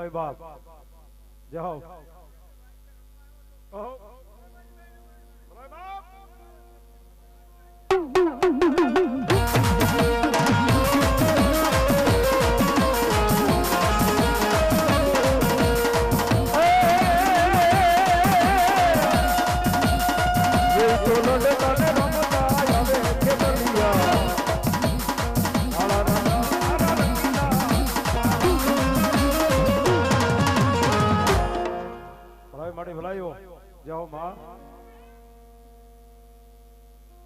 ભલાઈ બાપ જાઓ ભલાઈ બાપ ભલાઈઓ જાઓ માં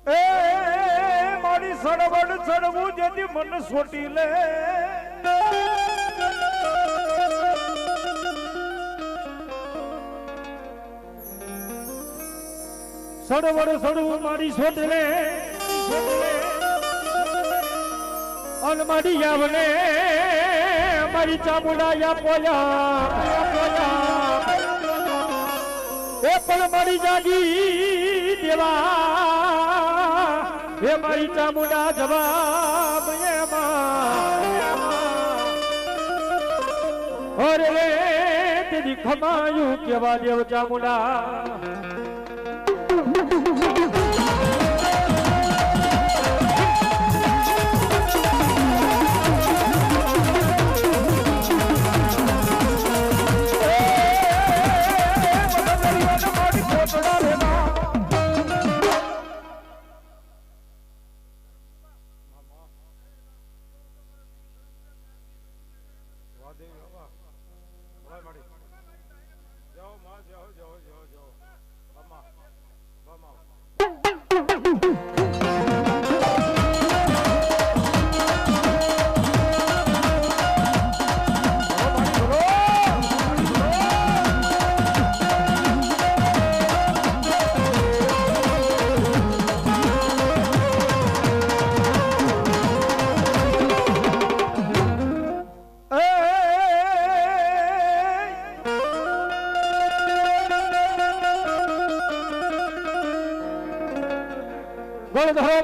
એ મારી સડવડ સડવું જેથી મન સોટી લે સડવડ સડવું મારી સોટી લે અન મારી આવને મારી ચામુંડા પોયા એ પણ મારી જાગી દેવા એ મારી ચામુંડા જવાબ અરે તેની ખમાયું કેવા દેવ ચામુંડા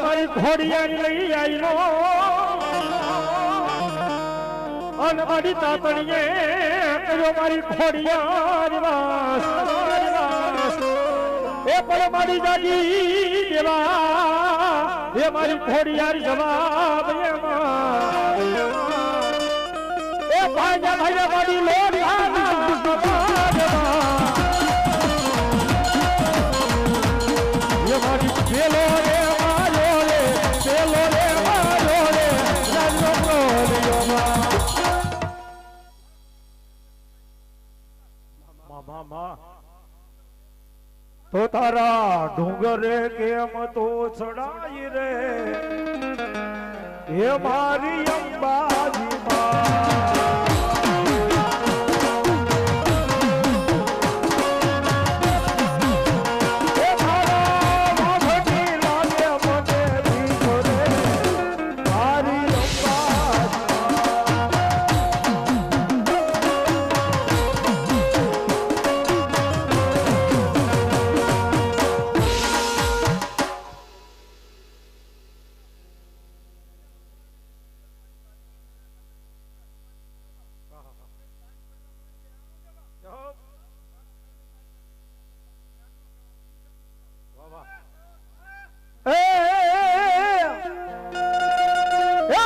મારી ઘોડિયાની લઈ આવીનો અને મારી તાતણીએ કર્યો મારી ઘોડિયાની વાસ એ પણ મારી જાગી દેવા એ મારી ઘોડિયાની જવાબ એ ભાઈ ભાઈ મારી લોડિયા એ મારી પેલો તો તારા ડુંગરે કેમ તો ચડાઈ રે હે મારી અંબાજી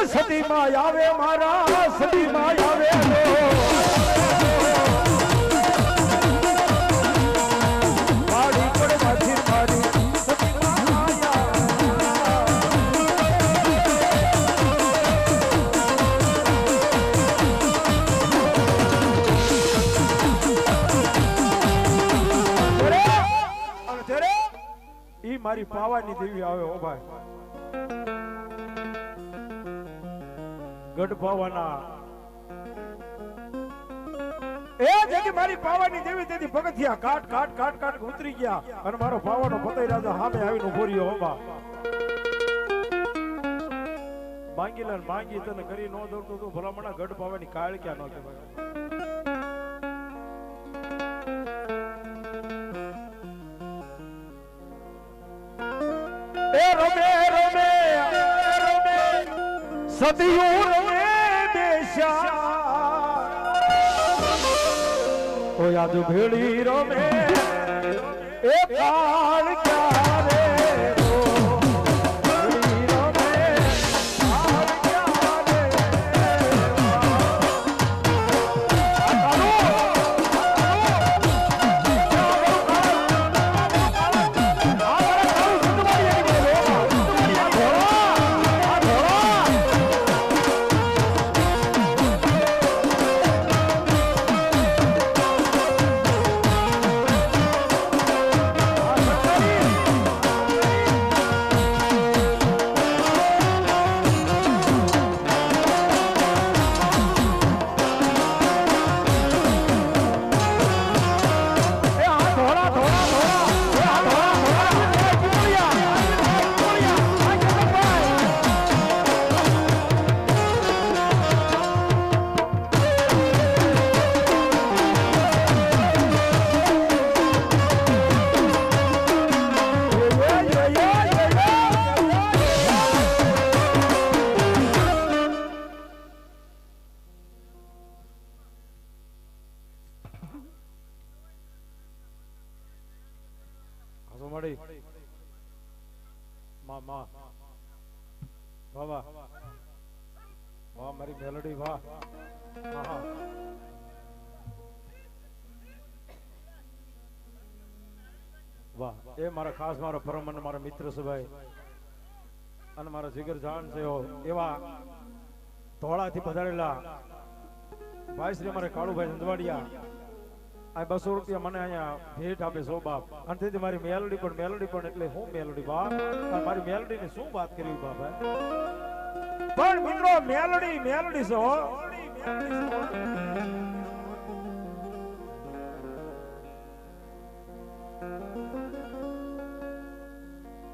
સતી માં આવે મારા સતી માં આવે મારી પડવાથી મારી સતી માં ઈ મારી પાવાની દેવી આવે ઓ ભાઈ ગઢ પાવાના એ જેથી મારી પાવાની દેવી તેથી પગથિયા કાટ કાટ કાટ કાટ ઉતરી ગયા અને મારો પાવાનો ફતેહ રાજા સામે આવીને ઉભો રહ્યો હોબા માંગી લે માંગી તને કરી નો દોડતો તો ભલામણા ગઢ પાવાની કાળ ક્યાં ન કહેવાય એ રમે રમે રમે સદીઓ રમે બેશા ઓ યાદ ભેળી રમે એ કાળ ક્યારે વાહ મારી મેલોડી વાહ વાહ એ મારા ખાસ મારા પરમ અને મારા મિત્ર છે ભાઈ અને મારા જીગર જાન છે એવા ધોળાથી પધારેલા ભાઈ શ્રી મારે કાળુભાઈ સંધવાડિયા આ 200 રૂપિયા મને અહીંયા ભેટ આપે સો બાપ અને તેથી મારી મેલોડી પણ એટલે હું મેલોડી બાપ અને મારી મેલોડી ની શું વાત કરી બાપ પણ મિત્રો મેલોડી છે હો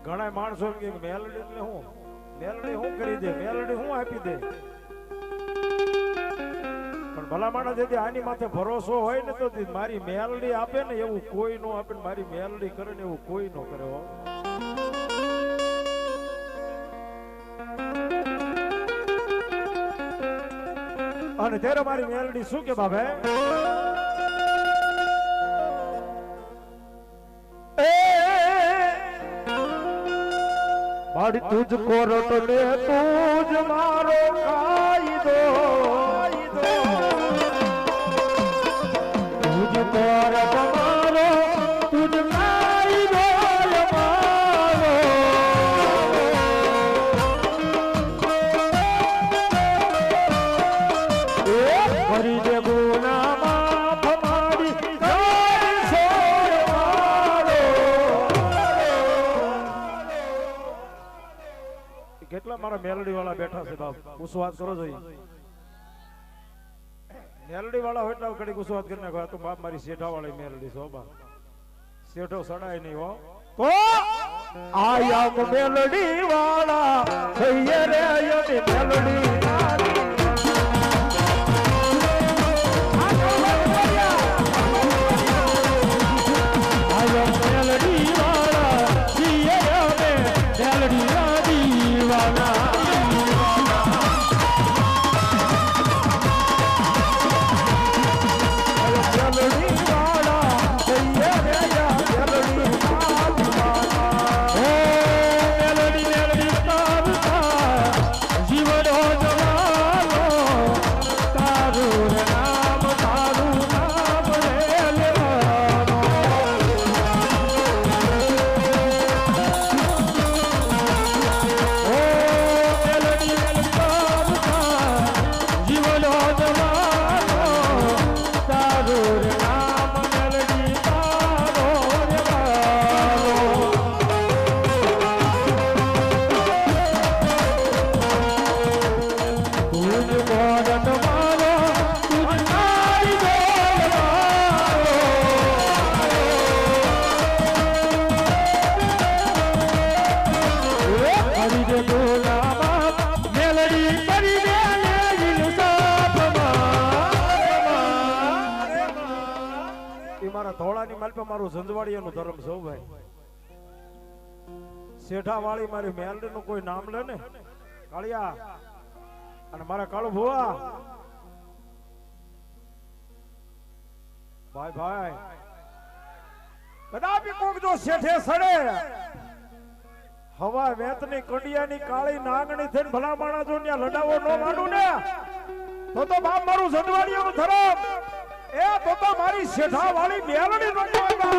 ઘણા માણસો કે મેલોડી એટલે હું મેલોડી હું કરી દે મેલોડી હું આપી દે પણ ભલા માણસ જે આની માથે ભરોસો હોય ને તો મારી મેલોડી આપે ને એવું કોઈ નો આપે મારી મેલોડી કરે ને એવું કોઈ નો કરે હો અને ત્યારે મારી મેલોડી શું કે બાબે મારી તુજ કોરટ ને તુજ મારો કાયદો તુજ કોરટ મારો તુજ કાયદો મારો કરી દે ગુના માફ મારી કેટલા મારા મેલડી વાળા બેઠા છે બાપ કુસવાત કરો જોઈએ મેલડી વાળા હોય એટલે ઘડી કુસવાત કરી નાખો તો બાપ મારી શેઠા વાળી મેલડી છો બાપ શેઠો સડાય નહીં હો તો આયા મેલડી વાળા થઈએ રે યની મેલડી ધોળાની માલપા મારું સંજવાડિયાનું ધર્મ સૌ ભાઈ શેઠા વાળી મારી મેલડી નું કોઈ નામ લે ને કાળિયા અને મારા કાળુ ભુવા ભાઈ ભાઈ કદાપી કોક જો શેઠે સડે હવા વેતની કડિયાની કાળી નાગણી થઈને ભલા માણા જો ત્યાં લડાવો ન માંડું ને તો બાપ મારું સદવાડીઓનું ધરમ એ તો મારી શેઠા વાળી મેલડી નો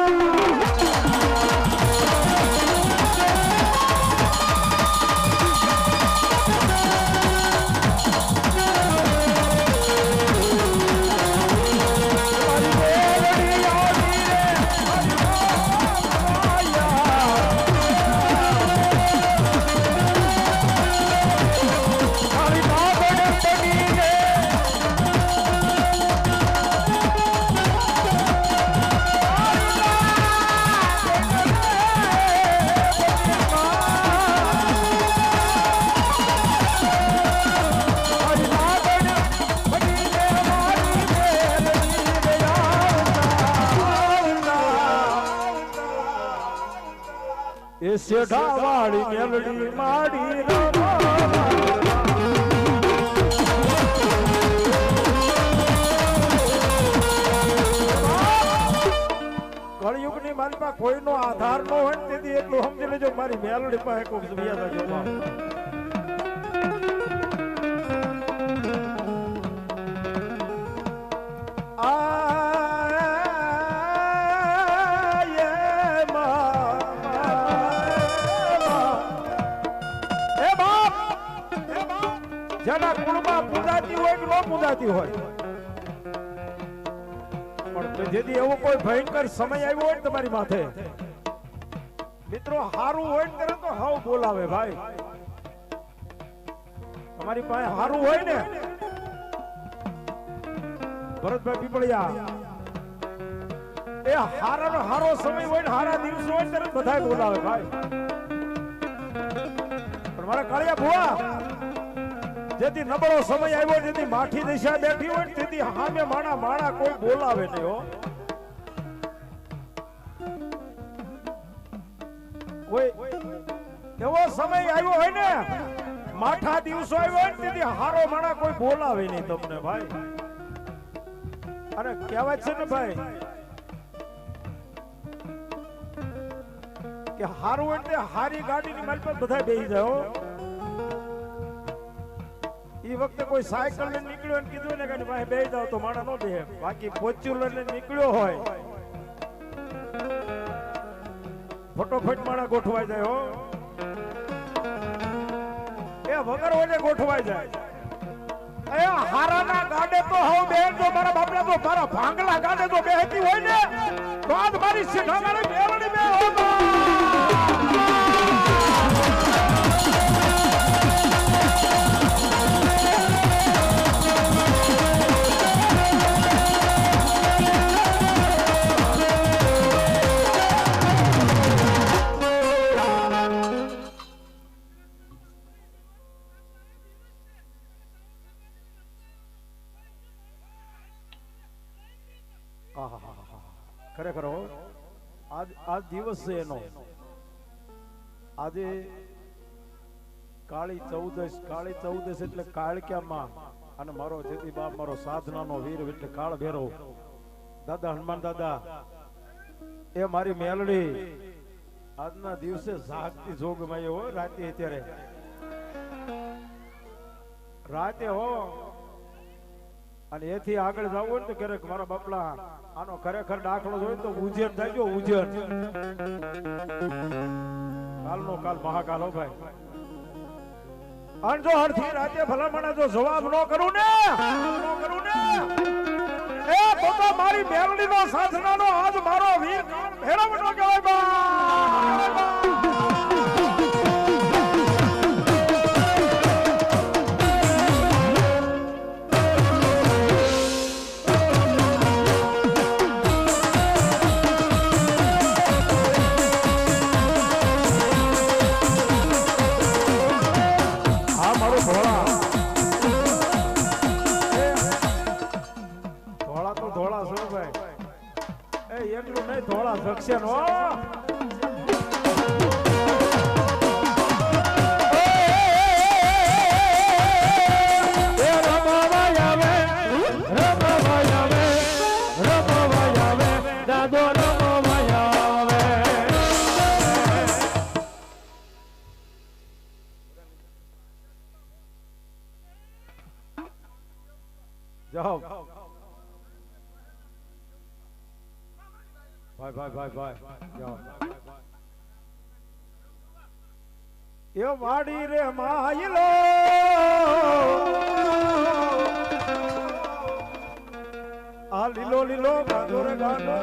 શેઠા વાળી મેલડી માડી કળયુગ ની મારી પાસે કોઈનો આધાર ન હોય તેથી એટલું સમજી લેજો મારી મેલડી પાસે કોઈક વ્યાજ જેના કુળમાં પૂજાતી હોય કે ન પૂજાતી હોય પણ જેથી એવો કોઈ ભયંકર સમય આવ્યો હોય તમારી માથે મિત્રો હારું હોય ને ત્યારે તો હાવ બોલાવે ભાઈ તમારી પાસે હારું હોય ને ભરતભાઈ પીપળિયા એ હારાનો હારો સમય હોય ને હારા દિવસો હોય ત્યારે બધા બોલાવે ભાઈ પણ મારા કાળિયા ભુવા જેથી નબળો સમય આવ્યો જેથી માઠી દિશા બેઠી હોય તેથી સામે માણા કોઈ બોલાવે નહીં હો કોઈ એવો સમય આવ્યો હોય ને માઠા દિવસો આવ્યો હોય તેથી હારો માણા કોઈ બોલાવે નહીં તમને ભાઈ અને કહેવાય છે ને ભાઈ કે હારું હોય તે હારી ગાડીની મારી પર બધા બેસી જાય હો એ વખતે કોઈ સાયકલ ને નીકળ્યો ને કીધું ને કે ભાઈ બેસી જાવ તો માણા નો દે બાકી પોચ્યુલર ને નીકળ્યો હોય ફટોફટ માણા ગોઠવાઈ જાય હો એ વગર હોય ગોઠવાઈ જાય એ હારાના ગાડે તો હવે બેન જો મારા બાપડા તો મારા ભાંગલા ગાડે તો બેહતી હોય ને તો આજ મારી શેઠા ગાડે બેવડી બે હોતા ખરેખર આજ દિવસ છે એનો આજે કાળી ચૌદશ એટલે કાળક્યામાં અને મારો જેથી બાપ મારો સાધનાનો વીર એટલે કાળ ભેરો દાદા હનુમાન દાદા એ મારી મેલડી આજના દિવસે જાગતી જોગમાં હો રાતે અત્યારે રાતે હો અને એથી આગળ જવું હોય ને તો ક્યારેક મારા બાપલા આનો ખરેખર દાખલો જોઈ તો ઉજ્જૈન થાય ઉજ્જૈન કાલનો કાલ મહાકાલ હો ભાઈ અને જો હરથી રાતે ભલામણા જો જવાબ ન કરું ને એ તો મારી મેલડી નો સાધનાનો આજ મારો વીર ભેળવણો કહેવાય બા એટલું નહીં થોડા સક્ષન હો રમાવાય આવે જાઓ ભાઈ જાઓ એ વાડી રે માયલો આ લીલો લીલો ગાંધો રે ગાંધો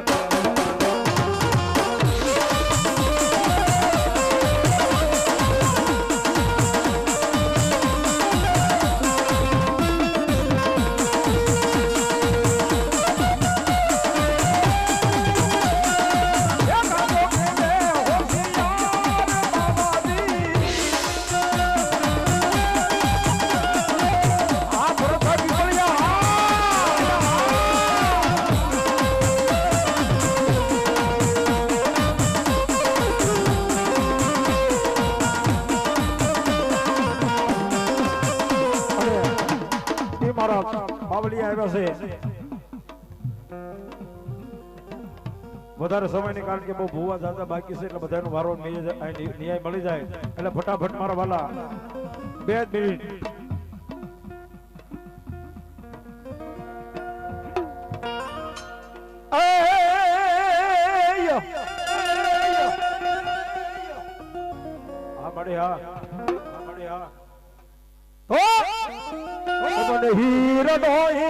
વધારે સમય ની કારણ કે બહુ ભૂવા જાતા બાકી છે એટલે બધાનો વારો ન્યાય મળી જાય એટલે ફટાફટ મારા વાલા 2 મિનિટ હીર ડોળો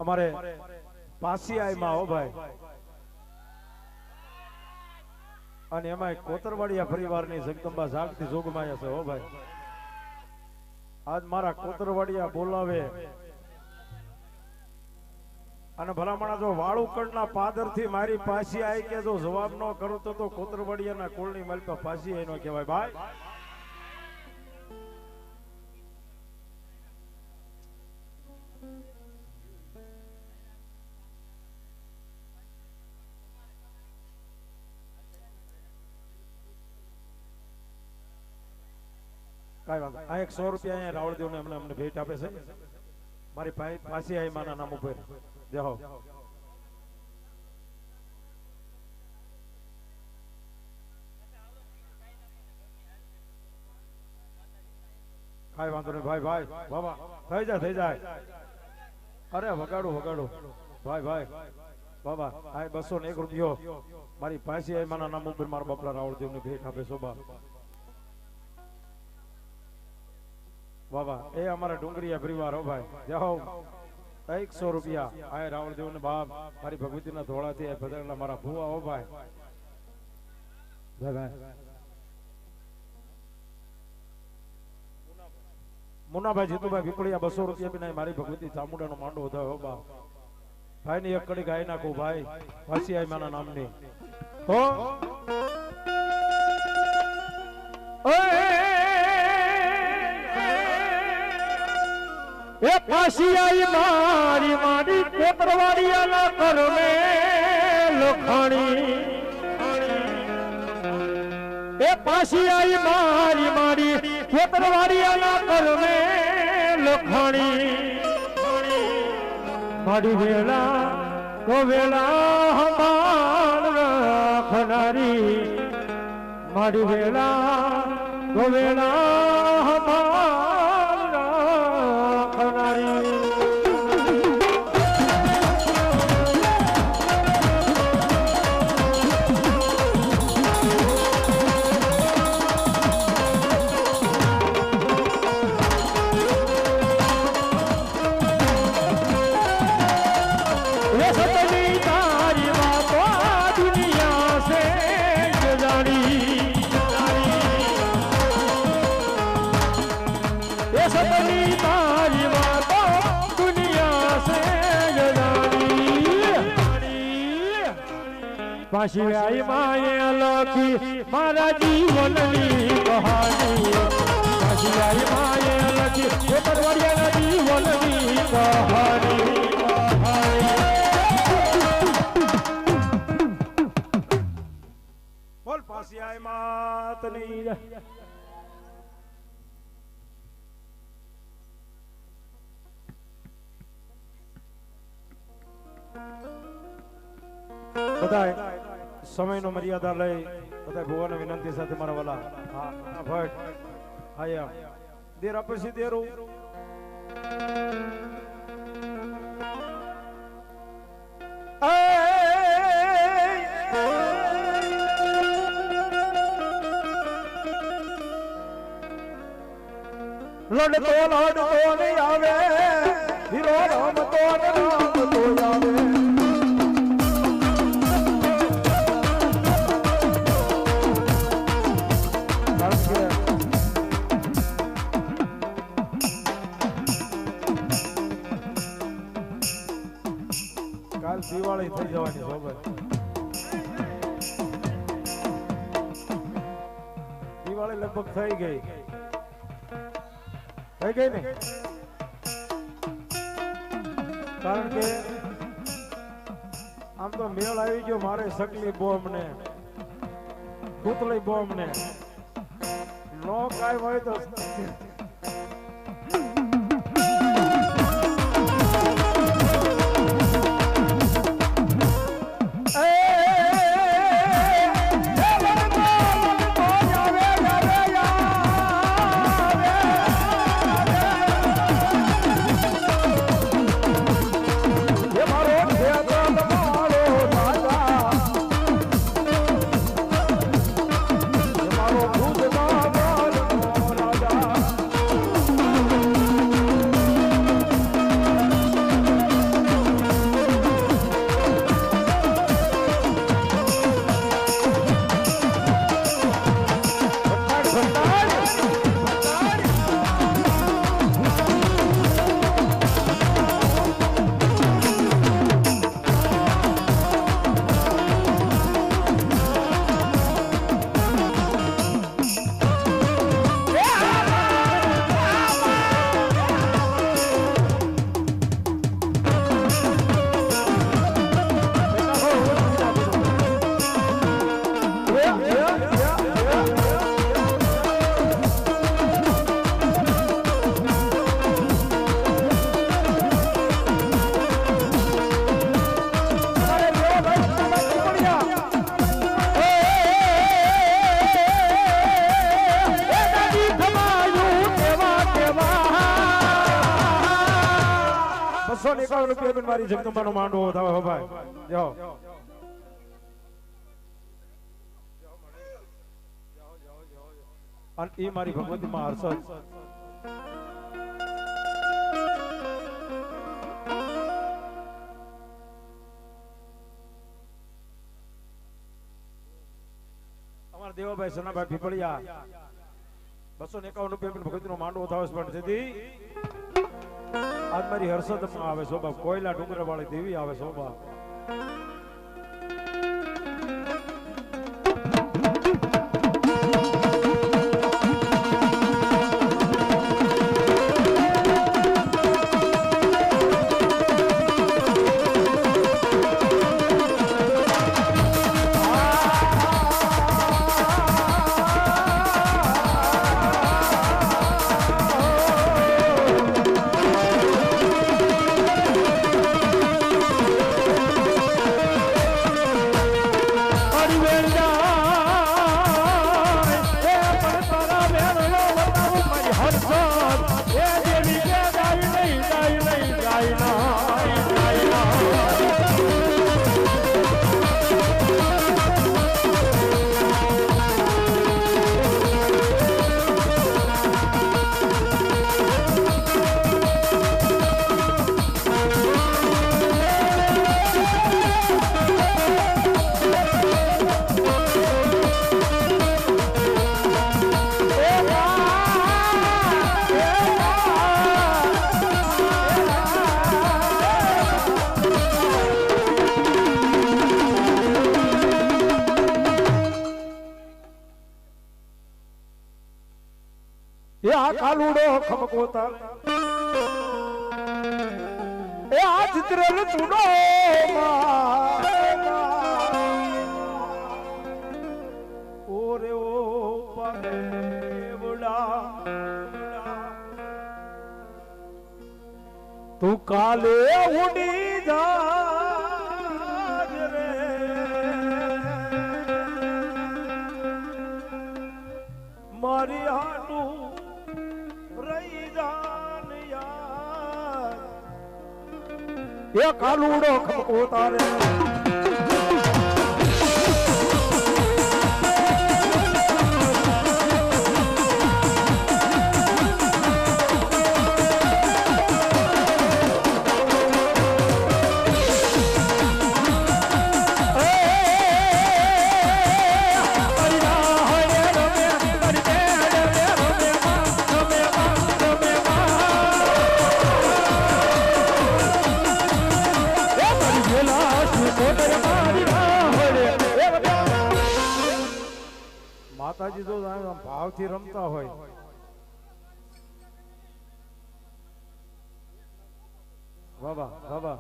અમારે પાસી આઈમાં હો ભાઈ અને એમાં કોતરવાડિયા પરિવારની જગદંબા જાગતી જોગમાયા છે હો ભાઈ આજ મારા કોતરવાડિયા બોલાવે અને ભલામણા જો વાળુકડના પાદરથી મારી પાસી આવી કે જો જવાબ ન કરું તો કોતરવાડિયાના કુળની માલપા પાસી આઈ નો કહેવાય ભાઈ કઈ વાંધો આ 100 રૂપિયા અહીંયા રાવળદેવ ને અમને ભેટ આપે છે મારી પાસી આઈ માના નામ ઉપર દેહો કઈ વાંધો નહીં ભાઈ બાબા થઈ જાય અરે વગાડું ભાઈ બાબા આ 201 રૂપિયો મારી પાસી આઈ માના નામ ઉપર મારા બાપલા રાવળદેવ ને ભેટ આપે શોભા બાબા એ અમારા ડુંગરીયા પરિવાર હો ભાઈ જાઓ 100 રૂપિયા આ રાવળદેવ ને બાપ મારી ભગવતીના ધોળાથી આ ભદરના મારા ભુવા હો ભાઈ મુનાભાઈ જીતુભાઈ વિપળિયા 200 રૂપિયા બી નહીં મારી ભગવતી ચામુંડાનો માંડો વધાયો હો બાપ ભાઈ ની એક કડી ગાઈ નાખું ભાઈ પાસી આઈ માના નામની તો એ પાસી આઈ મારી મારી કોતરવાડિયાના કરમે લખાણી એ પાસી આઈ મારી મારી કોતરવાડિયાના કરમે લખાણી મારી વેલા તો વેલા હમાર મારી વેળા ગોવેળા હમારી પાછી આઈ માએ લખી મારા જીવનની કહાની પાછી આઈ માએ લખી એ પરવડિયાના જીવનની કહાની બોલ પાછી આઈ માતની બધાય સમયનો મર્યાદા લઈ બધા ભગવાન વિનંતી સાથે મારા વાલા હા ભટ હા દેર આપે છે દેરું લડતો નહીં આવે હીરો રમતો આવે કાલ દિવાળી થઈ જવાની સોબત દિવાળી લગભગ થઈ ગઈ ને કારણ કે આમ તો મેળ આવી ગયો મારે સકલી બોમ્બ ને કૂતલી બોમ્બ ને નો કાય હોય તો ₹151 મારી જગદંબાનો માંડવો થાવે હો ભાઈ જાઓ અને એ મારી ભગવતી માં હર્ષદ અમારા દેવાભાઈ સનાભાઈ પીપળિયા ₹251 ભગવતી નો માંડવો થાવે પણ તેથી આજ મારી હર્ષદ આવે શોભા કોયલા ડુંગર વાળી દેવી આવે શોભા આ કાલુડો ખમકોતા એ આ ચિત્રલ ચૂડો ઓરે ઓ પાવડા તું કાલે ઉડી જા રે મારી હાટું રહી જાન યાર એ કાલુડો ખમકો તારે માતાજી જો ભાવથી રમતા હોય બાબા બાબા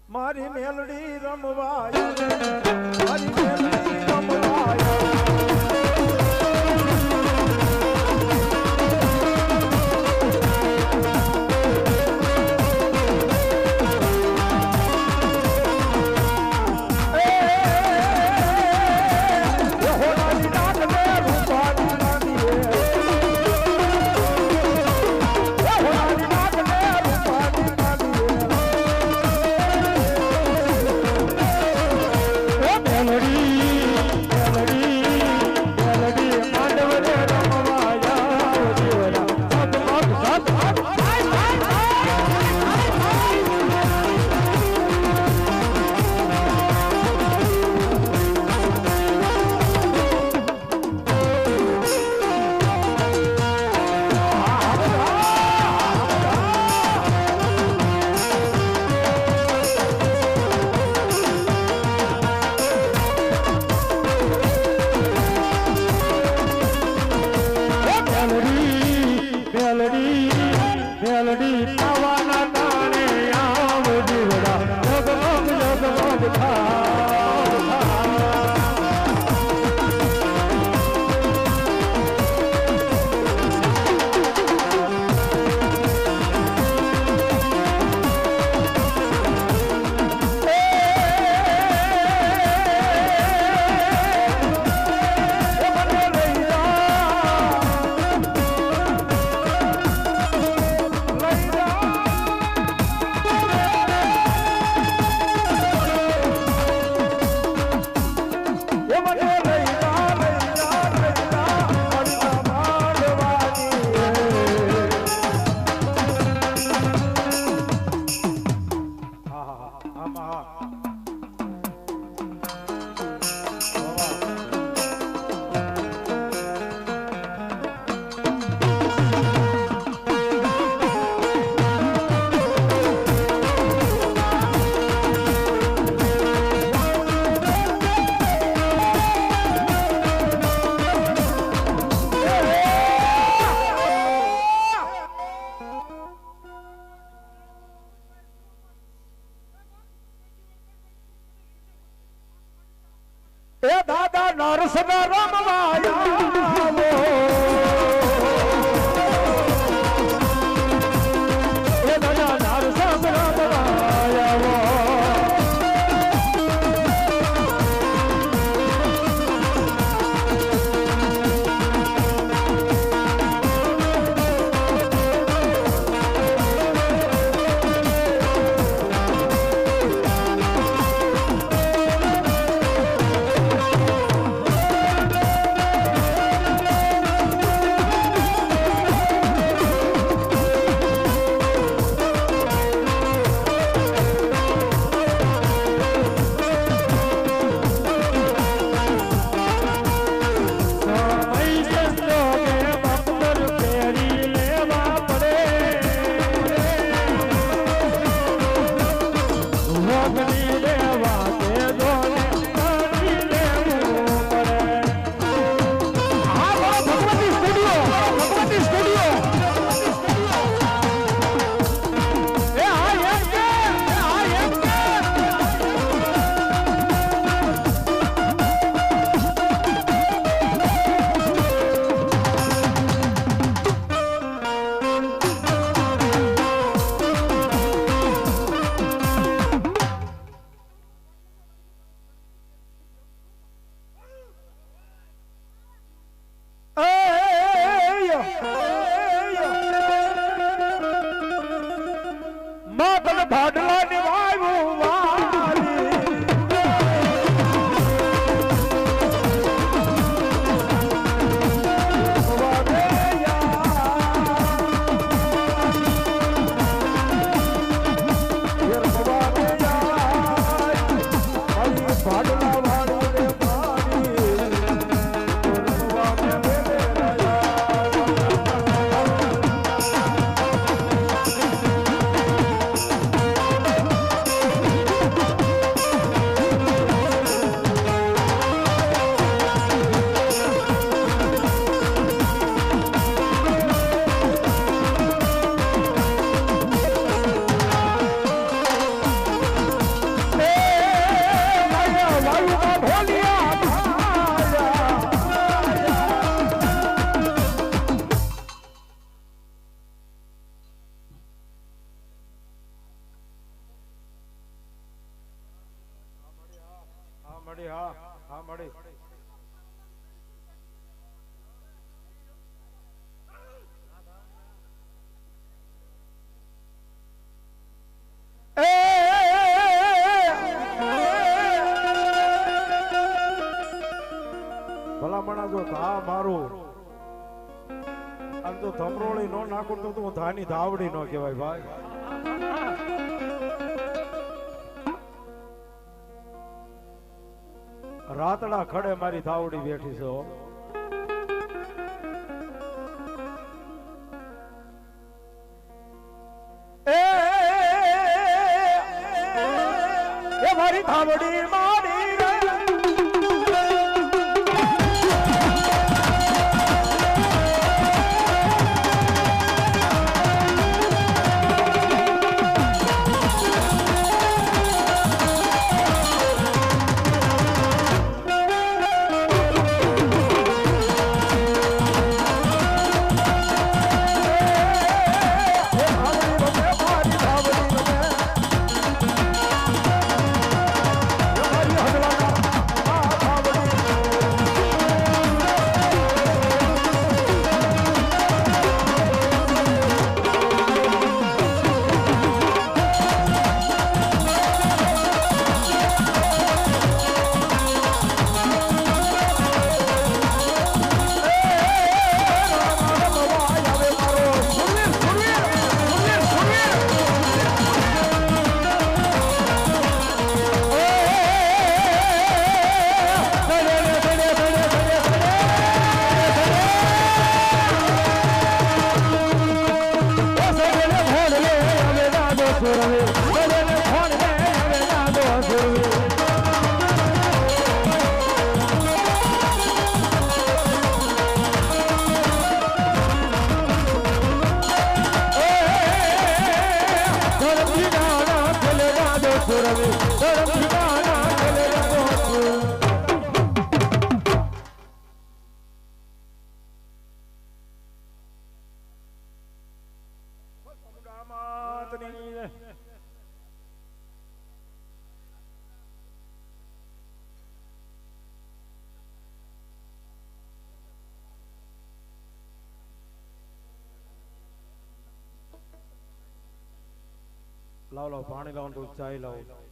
તમારી મારી મેલડી રમવાય મારી મેલડી રમવાય સગા રમવાયા એ દાદા નાર સગા રમવાયા ભાડલા નિવાયું હા મળી ભલામણા જો ધા મારું અને જો ધમરોળી નો નાખું તો હું ધાની ધાવડી નો કહેવાય ભાઈ રાતડા ખડે મારી ધાવડી બેઠી છે એ મારી ધાવડી મારી લાવો લાવો પાણી લાવો તો ચાય લાવો